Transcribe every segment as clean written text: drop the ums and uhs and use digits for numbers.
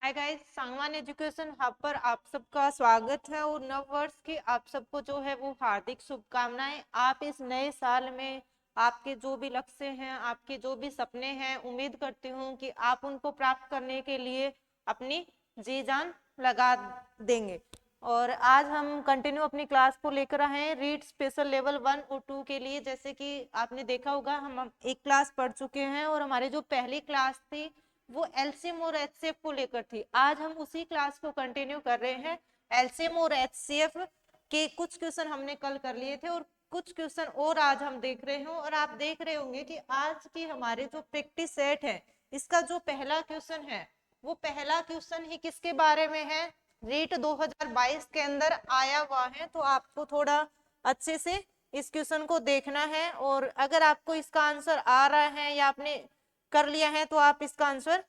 Hi guys, Sangwan education hub पर आप सबका स्वागत है और नव वर्ष की आप सबको जो है वो हार्दिक शुभकामनाएं। आप इस नए साल में आपके जो भी लक्ष्य हैं, आपके जो भी सपने हैं, उम्मीद करती हूँ कि आप उनको प्राप्त करने के लिए अपनी जी जान लगा देंगे। और आज हम कंटिन्यू अपनी क्लास को लेकर आए हैं रीड स्पेशल लेवल 1 और 2 के लिए। जैसे कि आपने देखा होगा, हम एक क्लास पढ़ चुके हैं और हमारी जो पहली क्लास थी वो एलसीएम और एचसीएफ को लेकर थी। आज हम उसी क्लास को कंटिन्यू कर रहे हैं। एलसीएम और एचसीएफ के कुछ क्वेश्चन हमने कल कर लिए थे और कुछ क्वेश्चन और आज हम देख रहे हैं। और आप देख रहे होंगे कि आज की हमारे जो प्रैक्टिस सेट है, इसका जो पहला क्वेश्चन है वो पहला क्वेश्चन ही किसके बारे में है, रीट 2022 के अंदर आया हुआ है। तो आपको थोड़ा अच्छे से इस क्वेश्चन को देखना है और अगर आपको इसका आंसर आ रहा है या आपने कर लिया है तो आप इसका आंसर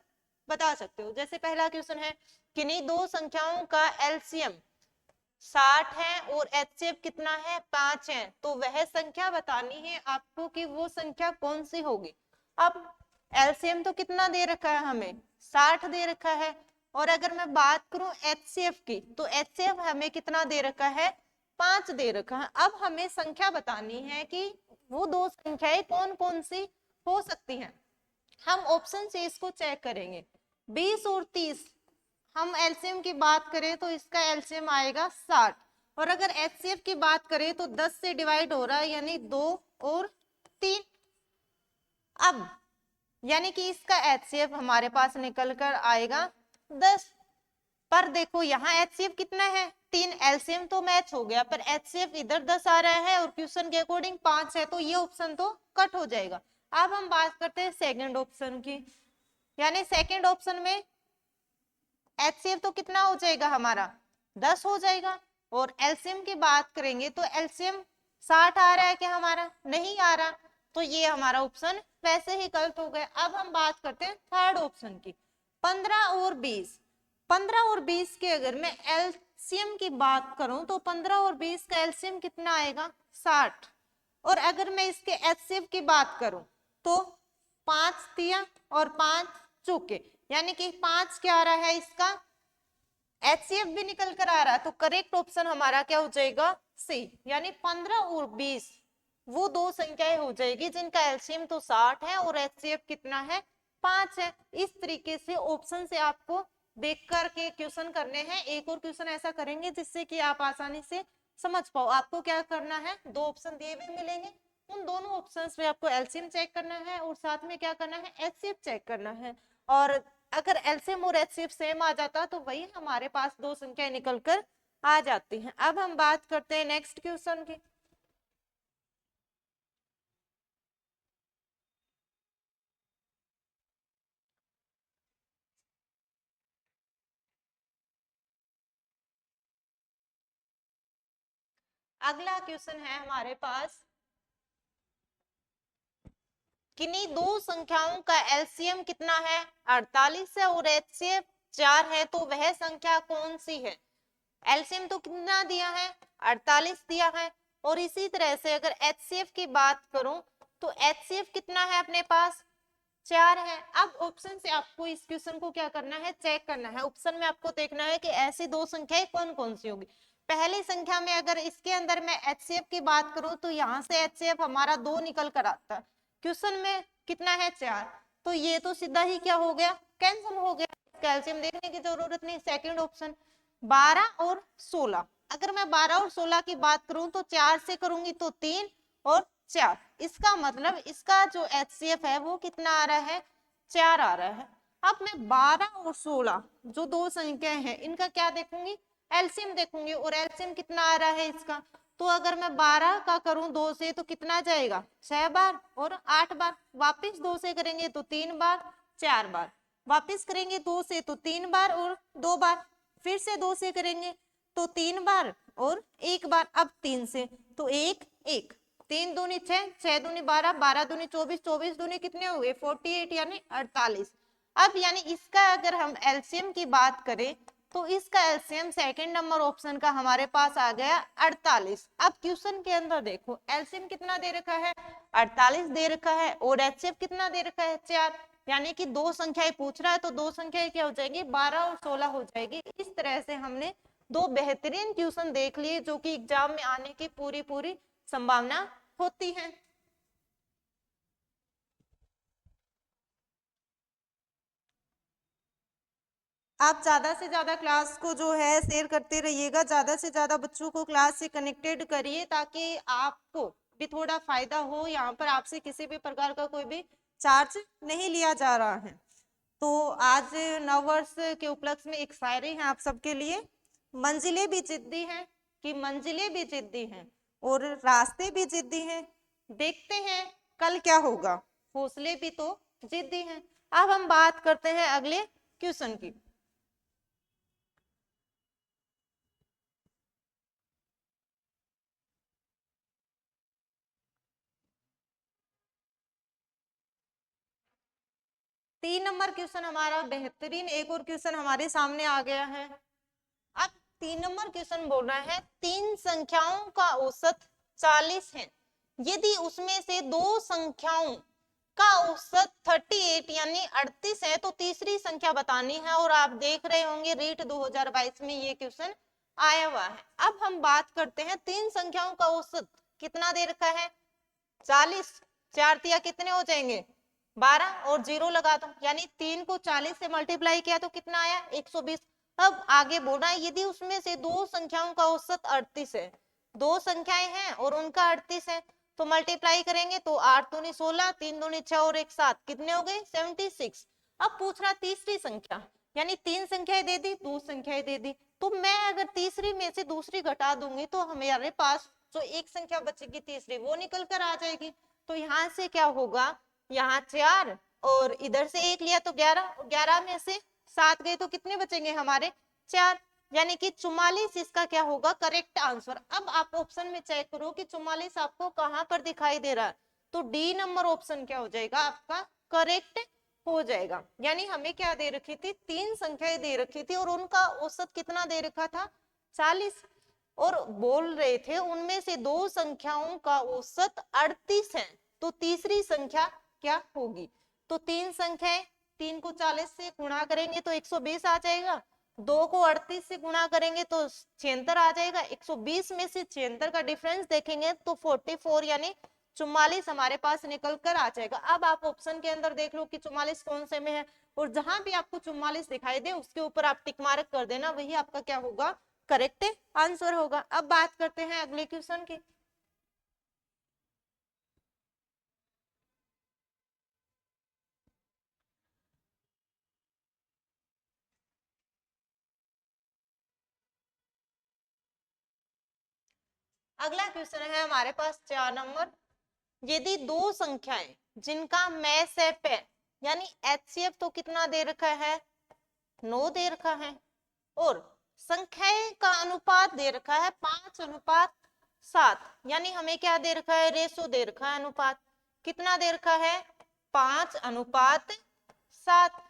बता सकते हो। जैसे पहला क्वेश्चन है, किन्हीं दो संख्याओं का एलसीएम 60 है और एचसीएफ कितना है, 5 है। तो वह संख्या बतानी है आपको कि वो संख्या कौन सी होगी। अब एलसीएम तो कितना दे रखा है, हमें 60 दे रखा है। और अगर मैं बात करूं एचसीएफ की, तो एचसीएफ हमें कितना दे रखा है, 5 दे रखा है। अब हमें संख्या बतानी है कि वो दो संख्याएं कौन कौन सी हो सकती हैं। हम ऑप्शन से इसको चेक करेंगे। 20 और 30, हम एलसीएम की बात करें तो इसका एलसीएम आएगा 60। और अगर एचसीएफ की बात करें तो 10 से डिवाइड हो रहा है, यानी 2 और 3। अब यानी कि इसका एचसीएफ हमारे पास निकल कर आएगा 10। पर देखो यहाँ एचसीएफ कितना है, 3। एलसीएम तो मैच हो गया, पर एचसीएफ इधर 10 आ रहा है और क्वेश्चन के अकॉर्डिंग 5 है, तो ये ऑप्शन तो कट हो जाएगा। अब हम बात करते हैं सेकंड ऑप्शन की। यानी सेकंड ऑप्शन में एचसीएफ तो कितना हो जाएगा हमारा, 10 हो जाएगा। और एलसीएम की बात करेंगे तो एलसीएम 60 आ रहा है क्या, हमारा नहीं आ रहा, तो ये हमारा ऑप्शन वैसे ही गलत हो गया। अब हम बात करते हैं थर्ड ऑप्शन की, 15 और 20। 15 और 20 के अगर मैं एलसीएम की बात करूं तो 15 और 20 का एलसीएम कितना आएगा, 60। और अगर मैं इसके एचसीएफ की बात करूं तो 5 दिया और 5 चूके, यानी कि 5 क्या आ रहा है, इसका एचसीएफ भी निकल कर आ रहा है। तो करेक्ट ऑप्शन हमारा क्या हो जाएगा, सी। यानी 15 और 20 वो दो संख्याएं हो जाएगी जिनका एलसीएम तो 60 है और एचसीएफ कितना है, 5 है। इस तरीके से ऑप्शन से आपको देख कर के क्वेश्चन करने हैं। एक और क्वेश्चन ऐसा करेंगे जिससे कि आप आसानी से समझ पाओ। आपको क्या करना है, दो ऑप्शन दिए हुए मिलेंगे, उन दोनों ऑप्शंस में आपको एलसीएम चेक करना है और साथ में क्या करना है, एचसीएफ चेक करना है। और अगर एलसीएम और एचसीएफ सेम आ जाता तो वही हमारे पास दो संख्याएं निकल कर आ जाती हैं। अब हम बात करते हैं नेक्स्ट क्वेश्चन की। अगला क्वेश्चन है हमारे पास, किन्हीं दो संख्याओं का एलसीएम कितना है, 48 है और एचसीएफ 4 है। तो वह संख्या कौन सी है। एलसीएम तो कितना दिया है, 48 दिया है। और इसी तरह से अगर एचसीएफ की बात करूं तो एचसीएफ कितना है अपने पास, 4 है। अब ऑप्शन से आपको इस क्वेश्चन को क्या करना है, चेक करना है। ऑप्शन में आपको देखना है कि ऐसी दो संख्याएं कौन कौन सी होगी। पहली संख्या में अगर इसके अंदर मैं एचसीएफ की बात करूं तो यहाँ से एचसीएफ हमारा 2 निकल कर आता है। क्वेश्चन में कितना है, 4, तो ये तो सीधा ही क्या हो गया, कैंसिल हो गया, कैल्शियम देखने की जरूरत नहीं। सेकंड ऑप्शन 12 और 16, अगर मैं 12 और 16 की बात करूं तो 4 से करूंगी तो 3 और 4, इसका मतलब इसका जो एचसीएफ है वो कितना आ रहा है, 4 आ रहा है। अब मैं 12 और 16 जो दो संख्याएं हैं इनका क्या देखूंगी, एलसीएम देखूंगी। और एलसीएम कितना आ रहा है इसका, तो अगर मैं 12 का करूं 2 से तो कितना जाएगा, 6 बार और 8 बार। वापिस 2 से करेंगे तो 3 बार 4 बार, वापिस करेंगे 2 से तो 3 बार और 2 बार, फिर से 2 से करेंगे तो 3 बार और 1 बार। अब 3 से तो 1 1, 3 दूनी 6, 6 दूनी 12, 12 दूनी 24, 24 दूनी कितने हो गए 48, यानी 48। अब यानी इसका अगर हम एलसीएम की बात करें तो इसका एलसीएम सेकंड नंबर ऑप्शन का हमारे पास आ गया 48। अब क्वेश्चन के अंदर देखो एलसीएम कितना दे रखा है, 48 दे रखा है और एचसीएफ कितना दे रखा है, 4, यानी कि दो संख्याएं पूछ रहा है तो दो संख्याएं क्या हो जाएगी, 12 और 16 हो जाएगी। इस तरह से हमने दो बेहतरीन क्वेश्चन देख लिए जो कि एग्जाम में आने की पूरी पूरी संभावना होती है। आप ज्यादा से ज्यादा क्लास को जो है शेयर करते रहिएगा, ज्यादा से ज्यादा बच्चों को क्लास से कनेक्टेड करिए ताकि आपको भी थोड़ा फायदा हो। यहाँ पर आपसे किसी भी प्रकार का कोई भी चार्ज नहीं लिया जा रहा है। तो आज नववर्ष के उपलक्ष्य में एक शायरी है आप सबके लिए। मंजिलें भी जिद्दी हैं, कि मंजिलें भी जिद्दी हैं और रास्ते भी जिद्दी हैं, देखते हैं कल क्या होगा, हौसले भी तो जिद्दी हैं। अब हम बात करते हैं अगले क्वेश्चन की। तीन नंबर क्वेश्चन हमारा बेहतरीन, एक और क्वेश्चन हमारे सामने आ गया है। अब 3 नंबर क्वेश्चन बोल रहा है तीन संख्याओं का औसत 40 है, यदि उसमें से दो संख्याओं का औसत 38 यानी 38 है तो तीसरी संख्या बतानी है। और आप देख रहे होंगे रीट 2022 में ये क्वेश्चन आया हुआ है। अब हम बात करते हैं तीन संख्याओं का औसत कितना दे रखा है, 40। चार तिया कितने हो जाएंगे, 12 और 0 लगा दो, यानी 3 को 40 से मल्टीप्लाई किया तो कितना आया, 120। अब आगे बोल रहा है यदि उसमें से दो संख्याओं का औसत 38 है, दो संख्याएं हैं और उनका 38 है तो मल्टीप्लाई करेंगे तो 8 दूनी 16, 3 दूनी 6 और 1 7, कितने हो गए 76। अब पूछ रहा तीसरी संख्या, यानी तीन संख्याएं दे दी, दो संख्याएं दे दी, तो मैं अगर तीसरी में से दूसरी घटा दूंगी तो हमारे पास जो एक संख्या बचेगी तीसरी वो निकल कर आ जाएगी। तो यहाँ से क्या होगा, यहाँ 4 और इधर से 1 लिया तो 11, 11 में से 7 गए तो कितने बचेंगे हमारे 4, यानी कि 44 इसका क्या होगा करेक्ट आंसर। अब आप ऑप्शन में चेक करो कि 44 आपको कहां पर दिखाई दे रहा है, तो डी नंबर ऑप्शन क्या हो जाएगा आपका करेक्ट हो जाएगा। यानी हमें क्या दे रखी थी, तीन संख्याएं दे रखी थी और उनका औसत कितना दे रखा था 40, और बोल रहे थे उनमें से दो संख्याओं का औसत 38 है तो तीसरी संख्या क्या होगी। तो तीन संख्याएं, 3 को 40 से गुणा करेंगे तो 120 आ जाएगा, 2 को 38 से गुणा करेंगे तो 76 आ जाएगा, 120 में से 76 का डिफरेंस देखेंगे तो 44 यानी 44 हमारे पास निकल कर आ जाएगा। अब आप ऑप्शन के अंदर देख लो कि 44 कौन से में है, और जहां भी आपको 44 दिखाई दे उसके ऊपर आप टिक मार्क कर देना, वही आपका क्या होगा करेक्ट आंसर होगा। अब बात करते हैं अगले क्वेश्चन की। अगला क्वेश्चन है हमारे पास 4 नंबर, यदि दो संख्याएं जिनका मैसेप है यानी एचसीएफ तो कितना दे रखा है 9 दे रखा है, और संख्याएं का अनुपात दे रखा है 5:7, यानी हमें क्या दे रखा है रेशो दे रखा है, अनुपात कितना दे रखा है 5:7,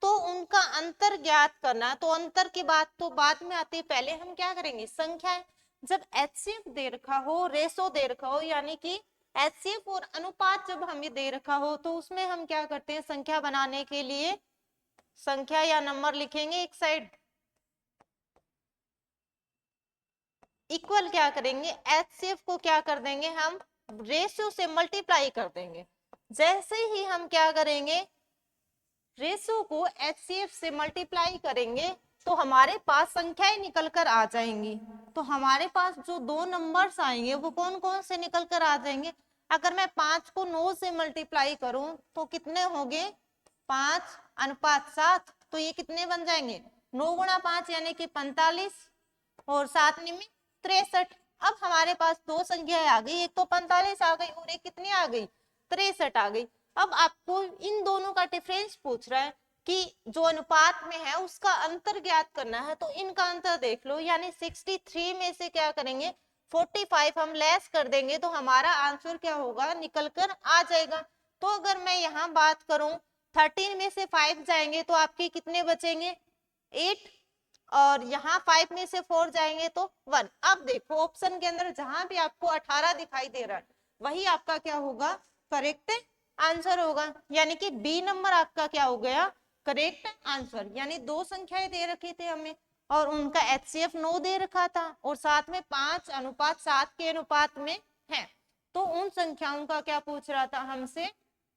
तो उनका अंतर ज्ञात करना। तो अंतर की बात तो बाद में आती है, पहले हम क्या करेंगे संख्याएं, जब एचसीएफ दे रखा हो रेशो दे रखा हो यानी कि एचसीएफ और अनुपात जब हमें दे रखा हो तो उसमें हम क्या करते हैं संख्या बनाने के लिए संख्या या नंबर लिखेंगे एक साइड, इक्वल क्या करेंगे एचसीएफ को क्या कर देंगे हम रेशियो से मल्टीप्लाई कर देंगे। जैसे ही हम क्या करेंगे रेशियो को एचसीएफ से मल्टीप्लाई करेंगे तो हमारे पास संख्याएं निकल कर आ जाएंगी। तो हमारे पास जो दो नंबर्स आएंगे वो कौन कौन से निकल कर आ जाएंगे, अगर मैं 5 को 9 से मल्टीप्लाई करूं तो कितने होंगे 5:7, तो ये कितने बन जाएंगे 9 गुणा 5 यानी कि 45 और 7 में 63। अब हमारे पास दो संख्याएं आ गई, एक तो 45 आ गई और एक कितनी आ गई 63 आ गई। अब आपको इन दोनों का डिफरेंस पूछ रहा है कि जो अनुपात में है उसका अंतर ज्ञात करना है, तो इनका अंतर देख लो, यानी 63 में से क्या करेंगे 45 हम लेस कर देंगे तो हमारा आंसर क्या होगा निकल कर आ जाएगा। तो अगर मैं यहाँ बात करूं 13 में से 5 जाएंगे तो आपके कितने बचेंगे 8, और यहाँ 5 में से 4 जाएंगे तो 1। अब देखो ऑप्शन के अंदर जहां भी आपको 18 दिखाई दे रहा है वही आपका क्या होगा करेक्ट आंसर होगा, यानी कि बी नंबर आपका क्या हो गया, करेक्ट आंसर। यानी दो संख्याएं दे रखी थी हमें और उनका HCF 9 दे रखा था और साथ में 5:7 के अनुपात में है, तो उन संख्याओं का क्या पूछ रहा था हमसे,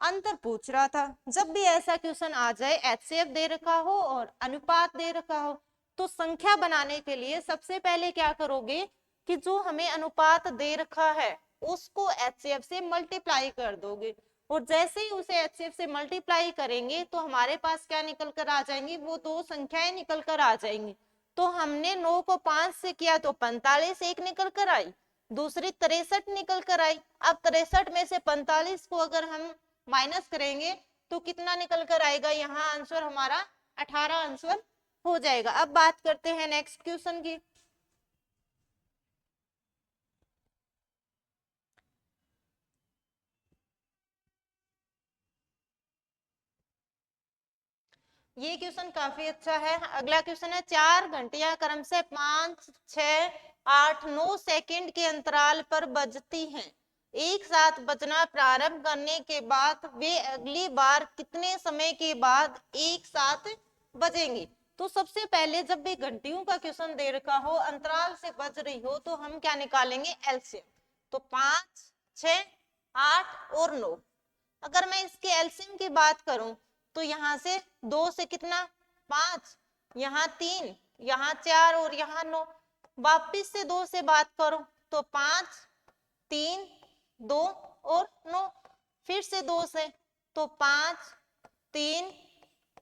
अंतर पूछ रहा था। जब भी ऐसा क्वेश्चन आ जाए, HCF दे रखा हो और अनुपात दे रखा हो, तो संख्या बनाने के लिए सबसे पहले क्या करोगे कि जो हमें अनुपात दे रखा है उसको HCF से मल्टीप्लाई कर दोगे, और जैसे ही उसे HCF से मल्टीप्लाई करेंगे तो हमारे पास क्या निकल कर आ जाएंगी, वो दो संख्याएं निकल कर आ जाएंगी। तो हमने 9 को 5 से किया तो 45 एक निकल कर आई, दूसरी 63 निकल कर आई। अब 63 में से 45 को अगर हम माइनस करेंगे तो कितना निकल कर आएगा, यहाँ आंसर हमारा 18 आंसर हो जाएगा। अब बात करते हैं नेक्स्ट क्वेश्चन की। ये क्वेश्चन काफी अच्छा है। अगला क्वेश्चन है, 4 घंटियां क्रम से 5, 6, 8, 9 सेकंड के अंतराल पर बजती हैं। एक साथ बजना प्रारंभ करने के बाद वे अगली बार कितने समय के बाद एक साथ बजेंगी। तो सबसे पहले जब भी घंटियों का क्वेश्चन दे रखा हो, अंतराल से बज रही हो, तो हम क्या निकालेंगे, एलसीएम। तो 5, 6, 8 और 9। अगर मैं इसके एलसीएम की बात करूं तो यहाँ से 2 से कितना, 5, यहाँ 3, यहाँ 4 और यहाँ 9। वापिस से 2 से बात करो तो 5, 3, 2 और 9। फिर से 2 से तो 5, 3,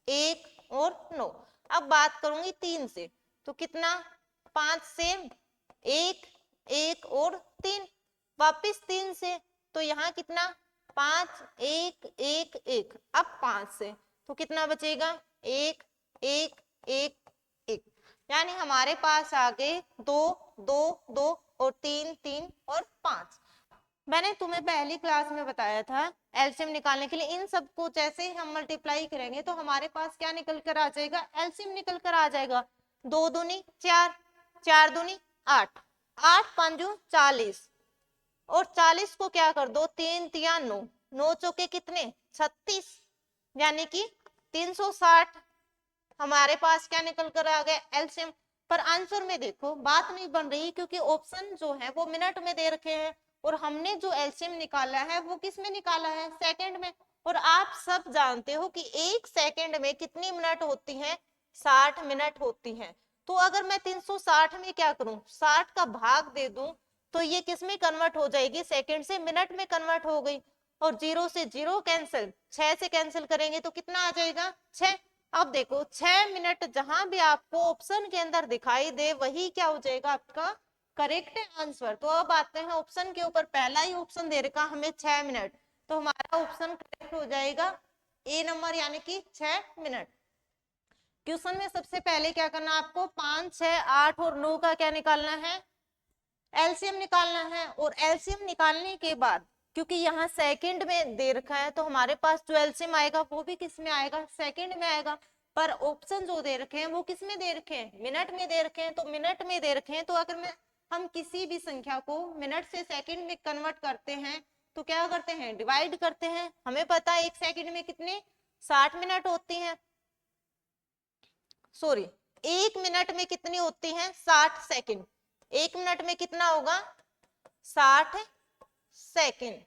1 और 9। अब बात करूंगी 3 से तो कितना, 5 से 1, 1 और 3। वापिस 3 से तो यहाँ कितना, 5, 1, 1, 1। अब 5 से तो कितना बचेगा, 1, 1, 1, 1। यानी हमारे पास आ गए 2, 2, 2 और 3, 3 और 5। मैंने तुम्हें पहली क्लास में बताया था एलसीएम निकालने के लिए इन सबको जैसे ही हम मल्टीप्लाई करेंगे तो हमारे पास क्या निकल कर आ जाएगा, एलसीएम निकल कर आ जाएगा। 2 दूनी 4, 4 दूनी 8, 8 5 40 और 40 को क्या कर दो, 3 तिया 9, 9 चौके कितने, 36, यानी कि 360 हमारे पास क्या निकल कर आ गया, एलसीएम। पर आंसर में देखो बात नहीं बन रही, क्योंकि ऑप्शन जो है वो मिनट में दे रखे हैं और हमने जो एलसीएम निकाला है वो किस में निकाला है, सेकंड में। और आप सब जानते हो कि एक सेकंड में कितनी मिनट होती हैं, 60 मिनट होती हैं। तो अगर मैं 360 में क्या करूं, 60 का भाग दे दूं तो ये किस में कन्वर्ट हो जाएगी, सेकंड से मिनट में कन्वर्ट हो गई। और 0 से 0 कैंसिल, 6 से कैंसिल करेंगे तो कितना आ जाएगा, 6। अब देखो 6 मिनट जहां भी आपको ऑप्शन के अंदर दिखाई दे वही क्या हो जाएगा आपका करेक्ट आंसर। तो अब आते हैं ऑप्शन के ऊपर, पहला ही ऑप्शन दे रखा हमें 6 मिनट, तो हमारा ऑप्शन करेक्ट हो जाएगा ए नंबर, यानी कि 6 मिनट। क्वेश्चन में सबसे पहले क्या करना है आपको, 5, 6, 8 और 9 का क्या निकालना है, एलसीएम निकालना है। और एलसीएम निकालने के बाद क्योंकि यहाँ सेकंड में दे रखा है तो हमारे पास जो एलसीएम आएगा वो भी किस में आएगा, सेकंड में आएगा। पर ऑप्शन जो दे रखे हैं वो किस में दे रखे हैं, मिनट में दे रखे हैं। तो मिनट में दे रखे हैं तो अगर मैं हम किसी भी संख्या को मिनट से सेकंड में कन्वर्ट करते हैं तो क्या करते हैं, डिवाइड करते हैं। हमें पता है एक सेकंड में कितने 60 मिनट होती हैं, सॉरी एक मिनट में कितनी होती हैं 60 सेकंड। एक मिनट में कितना होगा 60 सेकंड।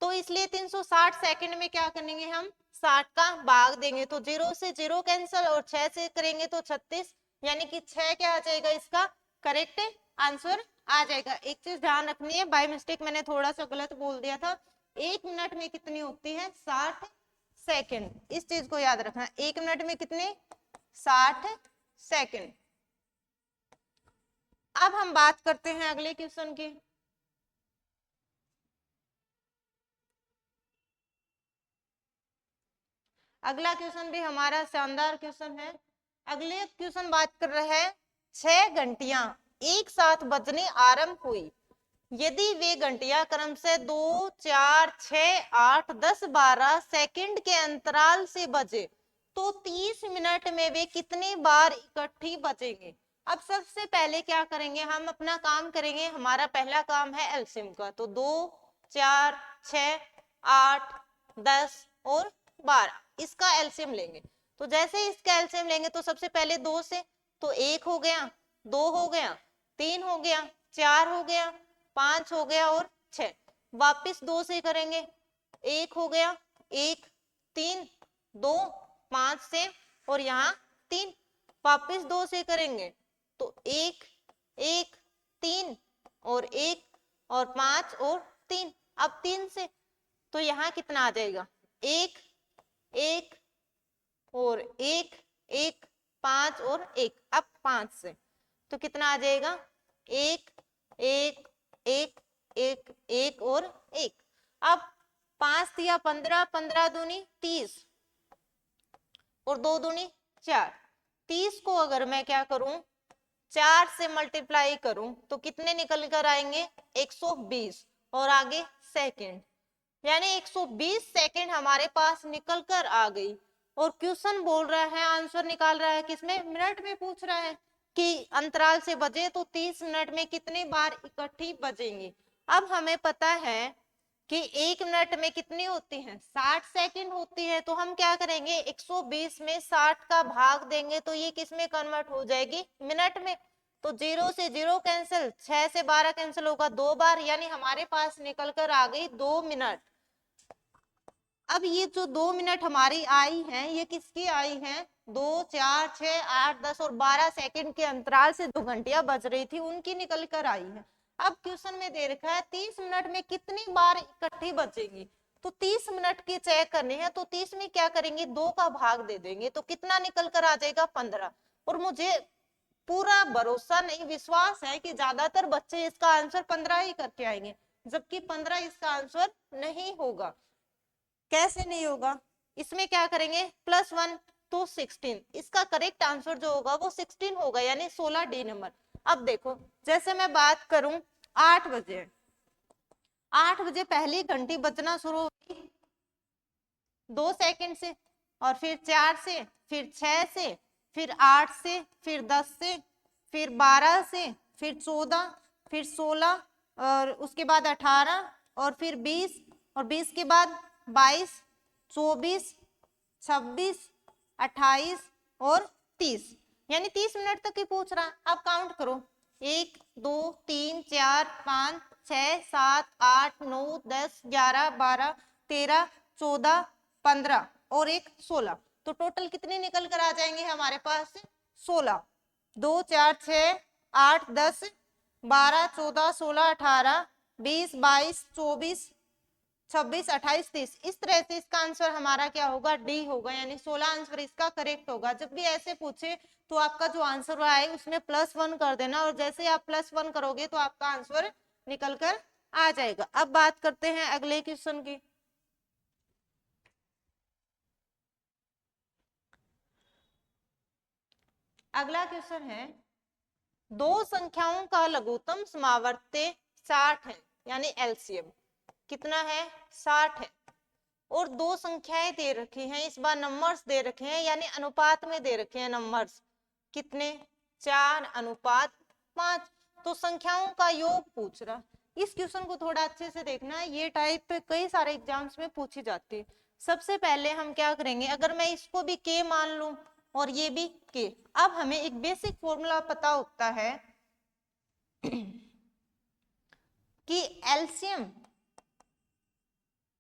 तो इसलिए 360 सेकंड में क्या करेंगे हम, 60 का भाग देंगे तो 0 से 0 कैंसिल और 6 से करेंगे तो 36, यानी कि 6 क्या आ जाएगा इसका करेक्ट आंसर आ जाएगा। एक चीज ध्यान रखनी है, बाय मिस्टेक मैंने थोड़ा सा गलत बोल दिया था। एक मिनट में कितनी होती है 60 सेकंड, इस चीज को याद रखना। एक मिनट में कितने 60 सेकंड। अब हम बात करते हैं अगले क्वेश्चन की। अगला क्वेश्चन भी हमारा शानदार क्वेश्चन है। अगले क्वेश्चन बात कर रहे हैं 6 घंटियां एक साथ बजने आरंभ हुई, यदि वे घंटियां क्रम से 2, 4, 6, 8, 10, 12 सेकंड के अंतराल से बजे तो 30 मिनट में वे कितनी बार इकट्ठी बजेंगे। अब सबसे पहले क्या करेंगे, हम अपना काम करेंगे। हमारा पहला काम है एलसीएम का, तो 2, 4, 6, 8, 10 और 12, इसका एलसीएम लेंगे। तो जैसे ही इसका एलसीएम लेंगे तो सबसे पहले 2 से, तो 1 हो गया, 2 हो गया, 3 हो गया, 4 हो गया, 5 हो गया और 6। वापिस 2 से करेंगे, 1 हो गया, 1, 3, 2, 5 से और यहाँ 3। वापिस 2 से करेंगे तो 1, 1, 3 और 1 और 5 और 3। अब 3 से तो यहाँ कितना आ जाएगा, 1, 1 और 1, 1, 5 और 1। अब 5 से तो कितना आ जाएगा, 1, 1, 1, 1, 1 और 1। अब 5 दिया 15, 15 दूनी 30 और 2 दूनी 4। 30 को अगर मैं क्या करूं, 4 से मल्टीप्लाई करूं तो कितने निकल कर आएंगे, 120 और आगे सेकंड, यानी 120 सेकंड हमारे पास निकल कर आ गई। और क्वेश्चन बोल रहा है, आंसर निकाल रहा है किसमें, मिनट में पूछ रहा है कि अंतराल से बजे तो 30 मिनट में कितनी बार इकट्ठी बजेंगी। अब हमें पता है कि 1 मिनट में कितनी होती है, 60 सेकंड होती है। तो हम क्या करेंगे, 120 में 60 का भाग देंगे तो ये किस में कन्वर्ट हो जाएगी, मिनट में। तो 0 से 0 कैंसिल, 6 से 12 कैंसिल होगा 2 बार, यानी हमारे पास निकल कर आ गई 2 मिनट। अब ये जो 2 मिनट हमारी आई है, ये किसकी आई है, 2, 4, 6, 8, 10 और 12 सेकंड के अंतराल से 2 घंटियां बज रही थी, उनकी निकल कर आई है। अब क्वेश्चन में दे रखा है 30 मिनट में कितनी बार इकट्ठी बजेगी। तो 30 मिनट की चेक करनी है, तो 30 में क्या करेंगे, 2 का भाग दे देंगे तो कितना निकल कर आ जाएगा, 15। और मुझे पूरा भरोसा नहीं, विश्वास है कि ज्यादातर बच्चे इसका आंसर 15 ही करके आएंगे, जबकि 15 इसका आंसर नहीं होगा। कैसे नहीं होगा, इसमें क्या करेंगे, +1 तो 16, इसका करेक्ट आंसर जो होगा वो 16 होगा, यानी 16 डी नंबर। अब देखो, जैसे मैं बात करूं 8 बजे, 8 बजे पहली घंटी बजना शुरू हुई 2 सेकंड से, और फिर 4 से, फिर 6 से, फिर 8 से, फिर 10 से, फिर 12 से, फिर 14, फिर 16 और उसके बाद 18 और फिर 20 और 20 के बाद 22, 24, 26, 28 और 30, यानी 30 मिनट तक ही पूछ रहा है। अब काउंट करो, 1, 2, 3, 4, 5, 6, 7, 8, 9, 10, 11, 12, 13, 14, 15 और 1, 16। तो टोटल कितने निकल कर आ जाएंगे हमारे पास, 16। 2, 4, 6, 8, 10, 12, 14, 16, 18, 20, 22, 24, 26, 28, 30। इस तरह से इसका आंसर हमारा क्या होगा, डी होगा, यानी 16 आंसर इसका करेक्ट होगा। जब भी ऐसे पूछे तो आपका जो आंसर आए उसमें +1 कर देना, और जैसे आप +1 करोगे तो आपका आंसर निकल कर आ जाएगा। अब बात करते हैं अगले क्वेश्चन की। अगला क्वेश्चन है, दो संख्याओं का लघुत्तम समावर्त्य 60 है, यानी एलसीएम कितना है, 60 है। और दो संख्याएं दे रखी हैं, इस बार नंबर्स दे रखे हैं, यानी अनुपात में दे रखे हैं नंबर्स, कितने, 4:5। तो संख्याओं का योग पूछ रहा। इस क्वेश्चन को थोड़ा अच्छे से देखना है, ये टाइप कई सारे एग्जाम्स में पूछी जाती है। सबसे पहले हम क्या करेंगे, अगर मैं इसको भी के मान लूं और ये भी के, अब हमें एक बेसिक फॉर्मूला पता होता है कि एलसीएम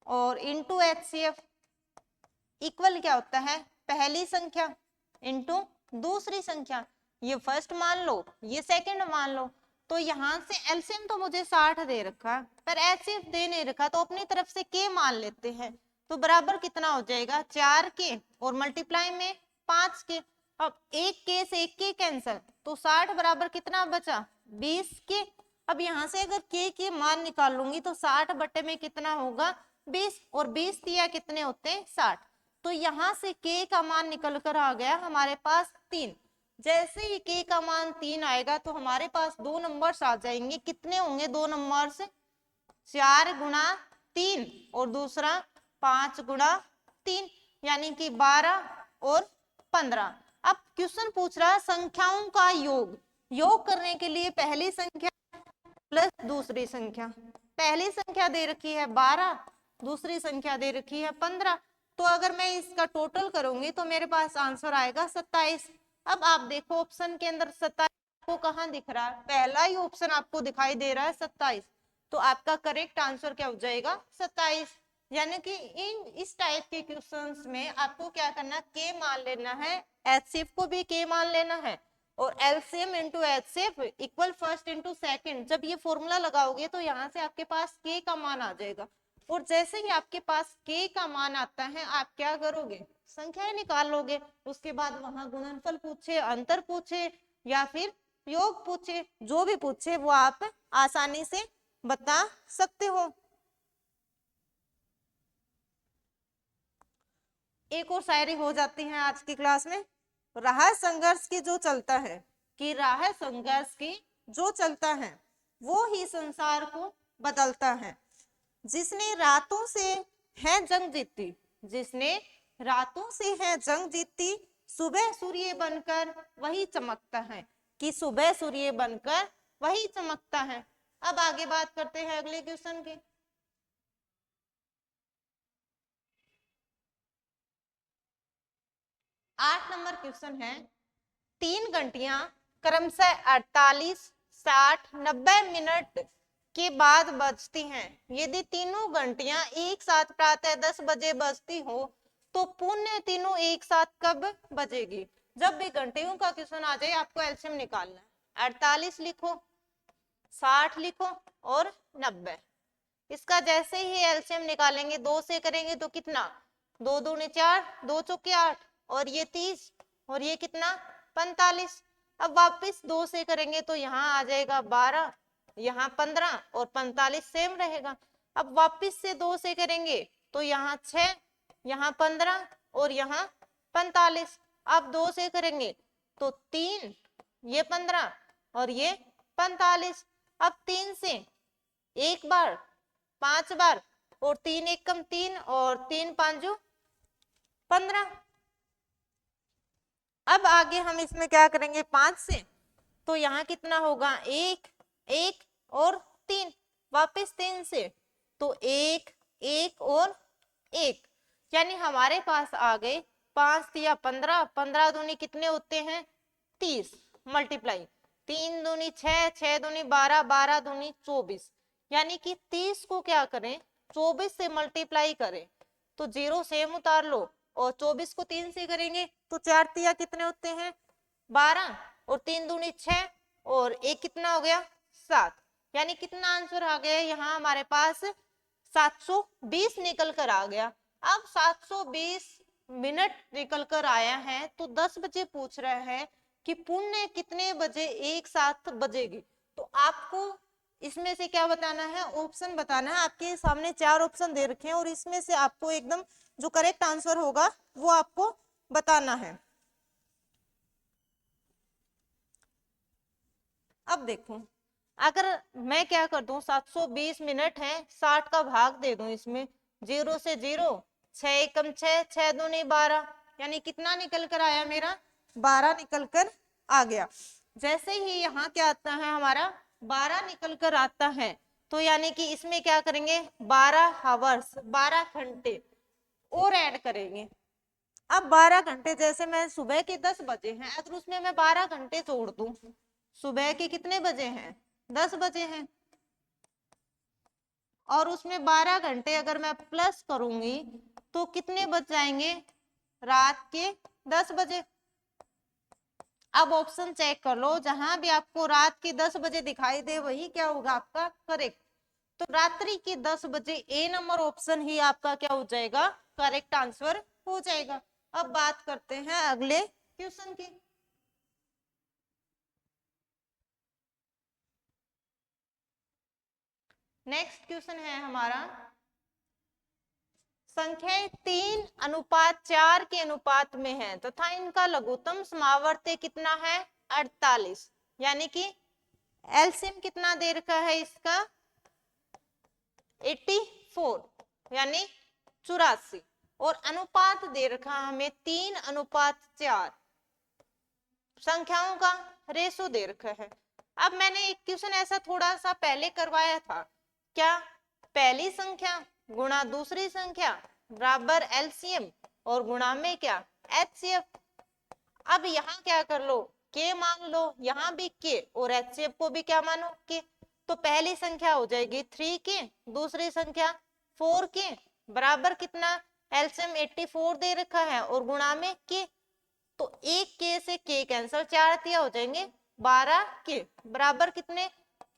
और इनटू एचसीएफ इक्वल क्या होता है, पहली संख्या इनटू दूसरी संख्या। ये फर्स्ट मान लो, ये सेकंड मान लो। तो यहाँ से एलसीएम तो मुझे 60 दे रखा है, पर एचसीएफ दे नहीं रखा, तो अपनी तरफ से के मान लेते हैं। तो बराबर कितना हो जाएगा, 4 के और मल्टीप्लाई में 5 के। अब एक के से एक के कैंसिल, तो 60 बराबर कितना बचा, 20 के। अब यहाँ से अगर के मान निकाल लूंगी तो 60 बटे में कितना होगा, 20, और 20 दिया कितने होते हैं, 60। तो यहाँ से के का मान निकल कर आ गया हमारे पास 3। जैसे ही के का मान 3 आएगा तो हमारे पास दो नंबर्स आ जाएंगे, कितने होंगे दो नंबर्स, 4 गुणा 3 और दूसरा 5 गुणा 3, यानी कि 12 और 15। अब क्वेश्चन पूछ रहा है संख्याओं का योग। योग करने के लिए पहली संख्या प्लस दूसरी संख्या, पहली संख्या दे रखी है 12 दूसरी संख्या दे रखी है 15। तो अगर मैं इसका टोटल करूंगी तो मेरे पास आंसर आएगा 27। अब आप देखो ऑप्शन के अंदर 27 को कहाँ दिख रहा है, पहला ही ऑप्शन आपको दिखाई दे रहा है 27। तो आपका करेक्ट आंसर क्या हो जाएगा 27। यानी कि इस टाइप के क्वेश्चंस में आपको क्या करना, के मान लेना है, एचसीएफ को भी के मान लेना है, और LCM into HCF equal first into second. जब ये फॉर्मूला लगाओगे तो यहाँ से आपके पास के का मान आ जाएगा, और जैसे ही आपके पास के का मान आता है आप क्या करोगे, संख्याएं निकाल लोगे। उसके बाद वहां गुणनफल पूछे, अंतर पूछे, या फिर योग पूछे, जो भी पूछे वो आप आसानी से बता सकते हो। एक और शायरी हो जाती है आज की क्लास में। राह संघर्ष की जो चलता है, कि राह संघर्ष की जो चलता है वो ही संसार को बदलता है। जिसने रातों से है जंग जीती, जिसने रातों से है जंग जीती, सुबह सूर्य बनकर वही चमकता है, कि सुबह सूर्य बनकर वही चमकता है। अब आगे बात करते हैं अगले क्वेश्चन की। 8 नंबर क्वेश्चन है, 3 घंटियां क्रमशः 48, 60, 90 मिनट के बाद बजती हैं। यदि तीनों घंटियां एक साथ प्रातः 10 बजे बजती हो तो पुण्य तीनों एक साथ कब बजेगी। जब भी घंटियों का क्वेश्चन आ जाए आपको एलसीएम निकालना है। 48 लिखो, 60 लिखो और 90। इसका जैसे ही एलसीएम निकालेंगे, 2 से करेंगे तो कितना, 2 दूनी 4, 2 चौके 8, और ये 30, और ये कितना 45। अब वापस 2 से करेंगे तो यहाँ आ जाएगा 12, यहाँ 15 और 45 सेम रहेगा। अब वापस से 2 से करेंगे तो यहाँ 6, यहाँ 15 और यहाँ 45। अब 2 से करेंगे तो 3, ये 15 और ये 45। अब 3 से एक बार, 5 बार, और 3 एकम 3 और 3 पांचों 15। अब आगे हम इसमें क्या करेंगे, 5 से तो यहाँ कितना होगा, 1, 1 और 3। वापस 3 से तो 1, 1 और 1, यानी हमारे पास आ गए 5 या 15, 15 दूनी कितने होते हैं 30, मल्टीप्लाई 3 दूनी 6, 6 दूनी 12, 12 दूनी 24, यानी कि 30 को क्या करें 24 से मल्टीप्लाई करें तो 0 सेम उतार लो, और 24 को 3 से करेंगे तो 4 तिया कितने होते हैं 12, और 3 दूनी 6, और एक कितना हो गया 7। यानी कितना आंसर आ गया यहाँ हमारे पास 720 निकल कर आ गया। अब 720 मिनट निकल कर आया है तो 10 बजे पूछ रहे हैं कि पुण्य कितने बजे एक साथ बजेगी। तो आपको इसमें से क्या बताना है, ऑप्शन बताना है। आपके सामने 4 ऑप्शन दे रखे हैं और इसमें से आपको एकदम जो करेक्ट आंसर होगा वो आपको बताना है। अब देखो, अगर मैं क्या कर दूं, 720 मिनट है, 60 का भाग दे दूं इसमें, 0 से 0, 6 एकम 6, 6 दूनी 12, यानी कितना निकल कर आया मेरा 12 निकल कर आ गया। जैसे ही यहाँ क्या आता है हमारा 12 निकल कर आता है तो यानी कि इसमें क्या करेंगे 12 हावर्स, 12 घंटे और ऐड करेंगे। अब 12 घंटे, जैसे मैं सुबह के 10 बजे हैं, अगर उसमें मैं 12 घंटे जोड़ दूं, सुबह के कितने बजे हैं 10 बजे हैं, और उसमें 12 घंटे अगर मैं प्लस करूंगी तो कितने बज जाएंगे रात के 10 बजे। अब ऑप्शन चेक कर लो, जहां भी आपको रात के 10 बजे दिखाई दे वही क्या होगा आपका करेक्ट। तो रात्रि के 10 बजे ए नंबर ऑप्शन ही आपका क्या हो जाएगा करेक्ट आंसर हो जाएगा। अब बात करते हैं अगले क्वेश्चन की। नेक्स्ट क्वेश्चन है हमारा, संख्याएं 3:4 के अनुपात में है तथा इनका लघुत्तम समावर्त कितना है 48, यानी कि एलसीएम कितना दे रखा है इसका 84, यानी 84, और अनुपात दे रखा हमें 3:4, संख्याओं का रेशो दे रखा है। अब मैंने एक क्वेश्चन ऐसा थोड़ा सा पहले करवाया था, क्या पहली संख्या गुणा दूसरी संख्या बराबर एलसीएम और गुणा में क्या एचसीएफ। अब यहाँ क्या कर लो के मान लो, यहाँ भी के और एचसीएफ को भी क्या मानो के। तो पहली संख्या हो जाएगी 3k, दूसरी संख्या 4k बराबर कितना एलसीएम 84 दे रखा है और गुणा में के। तो एक के से के कैंसिल, 4 तिया हो जाएंगे 12k बराबर कितने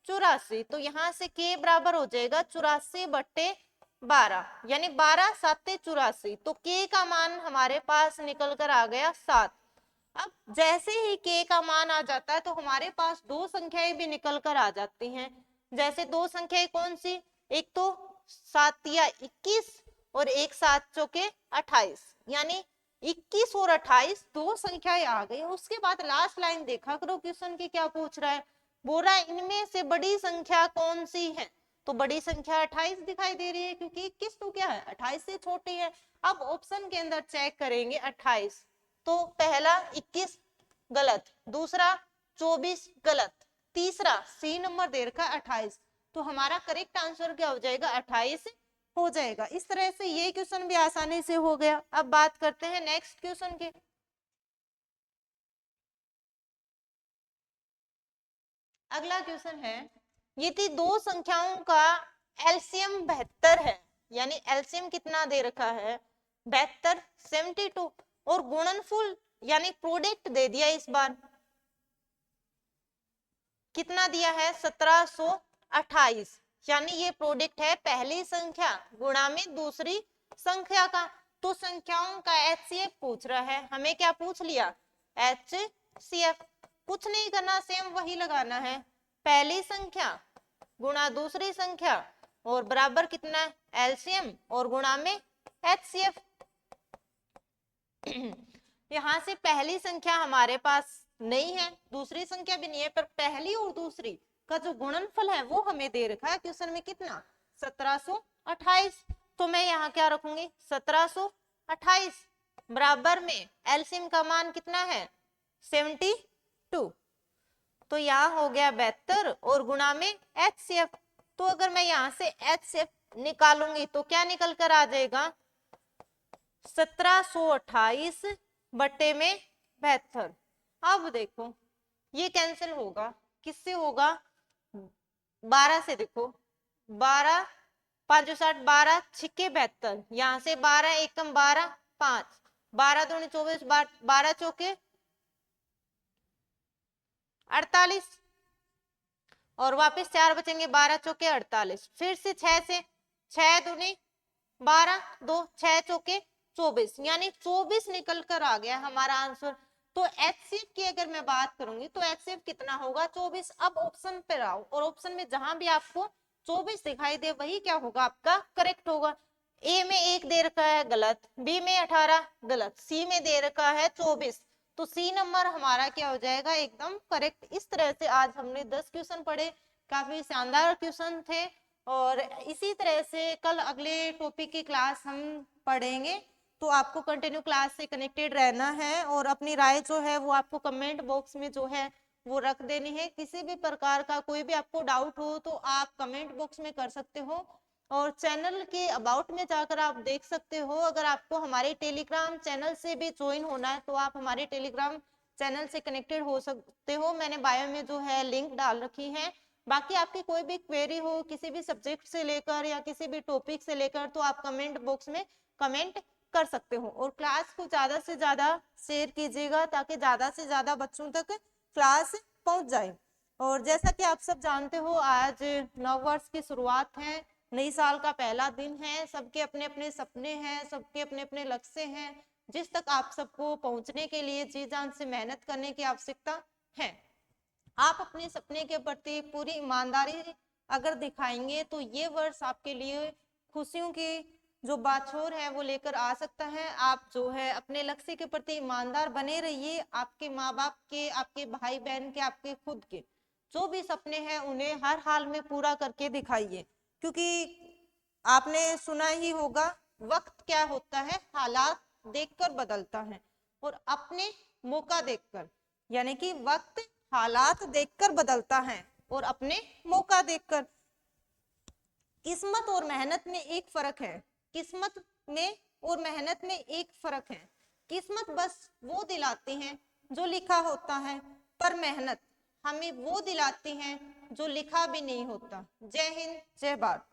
84। तो यहाँ से के बराबर हो जाएगा 84/12 यानी 12 7 84। तो के का मान हमारे पास निकल कर आ गया 7। अब जैसे ही के का मान आ जाता है तो हमारे पास दो संख्याएं भी निकल कर आ जाती हैं। जैसे दो संख्याएं कौन सी, एक तो 7 या 21 और एक 7 चौके 28, यानी 21 और 28 दो संख्याएं आ गई। उसके बाद लास्ट लाइन देखा करो क्वेश्चन की क्या पूछ रहा है, बोल रहा है इनमें से बड़ी संख्या कौन सी है। तो बड़ी संख्या 28 दिखाई दे रही है क्योंकि 21 तो क्या है 28 से छोटी है। अब ऑप्शन के अंदर चेक करेंगे 28, तो पहला 21 गलत, दूसरा 24 गलत, तीसरा सी नंबर दे रखा 28। तो हमारा करेक्ट आंसर क्या हो जाएगा 28 हो जाएगा। इस तरह से ये क्वेश्चन भी आसानी से हो गया। अब बात करते हैं नेक्स्ट क्वेश्चन के। अगला क्वेश्चन है, यदि दो संख्याओं का एलसीएम 72 है, यानी एलसीएम कितना दे रखा है 72 72 और गुणनफल यानी प्रोडक्ट दे दिया, इस बार कितना दिया है 1728, यानी ये प्रोडक्ट है पहली संख्या गुणा में दूसरी संख्या का। तो संख्याओं का एचसीएफ पूछ रहा है, हमें क्या पूछ लिया एचसीएफ। कुछ नहीं करना, सेम वही लगाना है, पहली संख्या गुणा दूसरी संख्या और बराबर कितना एलसीएम और गुणा में एचसीएफ। यहां से पहली संख्या हमारे पास नहीं है, दूसरी संख्या भी नहीं है, पर पहली और दूसरी का जो गुणनफल है वो हमें दे रखा है क्वेश्चन में कितना 1728। तो मैं यहाँ क्या रखूंगी 1728 बराबर में एलसीएम का मान कितना है 72। तो यहाँ हो गया 72 और गुणा में एचसीएफ। तो अगर मैं यहाँ से एचसीएफ निकालूंगी तो क्या निकल कर आ जाएगा 1728 बटे में 72। अब देखो ये कैंसिल होगा, किससे होगा 12 से। देखो 12 5 60 12 छिके 72, यहाँ से 12 एकम 12 5 12 दूनी 24 12 चौके 48 और वापस 4 बचेंगे 12 चौके 48, फिर से 6 से 6 दूनी 12 2 6 चौके 24, यानी 24 निकल कर आ गया हमारा आंसर। तो एचसीएफ की अगर मैं बात करूंगी तो एचसीएफ कितना होगा 24। अब ऑप्शन पे आओ और ऑप्शन में जहां भी आपको 24 दिखाई दे वही क्या होगा आपका करेक्ट होगा। ए में 1 दे रखा है गलत, बी में 18 गलत, सी में दे रखा है 24, तो सी नंबर हमारा क्या हो जाएगा एकदम करेक्ट। इस तरह से आज हमने 10 क्वेश्चन पढ़े, काफी शानदार क्वेश्चन थे। और इसी तरह से कल अगले टॉपिक की क्लास हम पढ़ेंगे, तो आपको कंटिन्यू क्लास से कनेक्टेड रहना है और अपनी राय जो है वो आपको कमेंट बॉक्स में जो है वो रख देनी है। किसी भी प्रकार का कोई भी आपको डाउट हो तो आप कमेंट बॉक्स में कर सकते हो और चैनल के अबाउट में जाकर आप देख सकते हो। अगर आपको हमारे टेलीग्राम चैनल से भी ज्वाइन होना है तो आप हमारे टेलीग्राम चैनल से कनेक्टेड हो सकते हो, मैंने बायो में जो है लिंक डाल रखी है। बाकी आपकी कोई भी क्वेरी हो किसी भी सब्जेक्ट से लेकर या किसी भी टॉपिक से लेकर तो आप कमेंट बॉक्स में कमेंट कर सकते हो। और क्लास को ज्यादा से ज्यादा शेयर कीजिएगा ताकि ज्यादा से ज्यादा बच्चों तक क्लास पहुंच जाए। और जैसा कि आप सब जानते हो आज नव वर्ष की शुरुआत है, नई साल का पहला दिन है, सबके अपने अपने सपने हैं, सबके अपने अपने लक्ष्य हैं, जिस तक आप सबको पहुंचने के लिए जी जान से मेहनत करने की आवश्यकता है। आप अपने सपने के प्रति पूरी ईमानदारी अगर दिखाएंगे तो ये वर्ष आपके लिए खुशियों की जो बाछोर है वो लेकर आ सकता है। आप जो है अपने लक्ष्य के प्रति ईमानदार बने रहिए। आपके माँ बाप के, आपके भाई बहन के, आपके खुद के जो भी सपने हैं उन्हें हर हाल में पूरा करके दिखाइए, क्योंकि आपने सुना ही होगा वक्त क्या होता है हालात देखकर बदलता है और अपने मौका देखकर, यानी कि वक्त हालात देखकर बदलता है और अपने मौका देखकर। किस्मत और मेहनत में एक फर्क है, किस्मत में और मेहनत में एक फर्क है। किस्मत बस वो दिलाती है जो लिखा होता है, पर मेहनत हमें वो दिलाती है जो लिखा भी नहीं होता। जय हिंद, जय भारत।